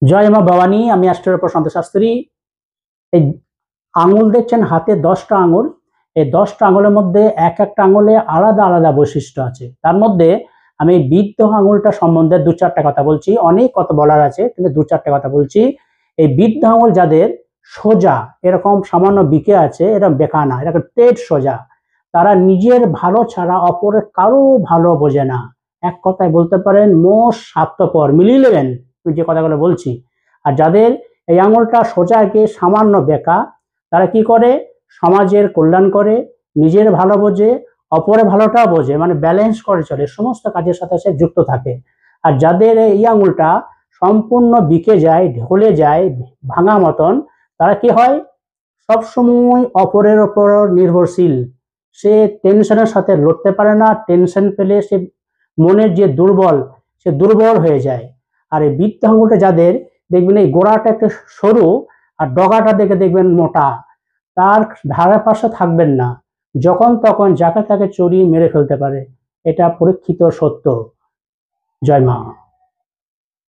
জয় মা ভবানী। আমি অ্যাস্ট্রো প্রশান্ত শাস্ত্রী। এই আঙুল দেখছেন হাতে 10টা আঙুল। এই 10টা আঙুলের মধ্যে এক একটা আঙুলে আলাদা আলাদা বৈশিষ্ট্য আছে। তার মধ্যে আমি বৃদ্ধ আঙুলটা সম্বন্ধে 2-4টা কথা বলছি। অনেক কথা বলার আছে, কিন্তু 2-4টা কথা বলছি। এই বৃদ্ধ আঙুল যাদের সোজা এরকম সামান্য বিকে আছে, এরকম বেঁকা না, এরকম টেট সোজা, তারা নিজের ভালো ছাড়া অপরের কারো ভালো বোঝে না। এক কথায় বলতে পারেন মোস্ট স্বার্থপর। মিলিয়ে নেবেন যে কথাগুলো বলছি। আর যাদের এই আঙুলটা সোজা একে সামান্য বেঁকা, তারা কি করে? সমাজের কল্যাণ করে, নিজের ভালো বোঝে, অপরের ভালোটাও বোঝে, মানে ব্যালেন্স করে চলে, সমস্ত কাজের সাথে সে যুক্ত থাকে। আর যাদের এই আঙুলটা সম্পূর্ণ বিকে যায়, ঢলে যায়, ভাঙা মতন, তারা কি হয়? সবসময় অপরের ওপর নির্ভরশীল। সে টেনশনের সাথে লড়তে পারে না, টেনশন পেলে সে মনের যে দুর্বল, সে দুর্বল হয়ে যায়। আর এই বৃদ্ধ আঙুলটা যাদের দেখবেন এই গোড়াটা একটু সরু আর ডগাটা দেখে দেখবেন মোটা, তার ধারে পাশে থাকবেন না, যখন তখন যাকে তাকে চড়িয়ে মেরে ফেলতে পারে। এটা পরীক্ষিত সত্য। জয় মা।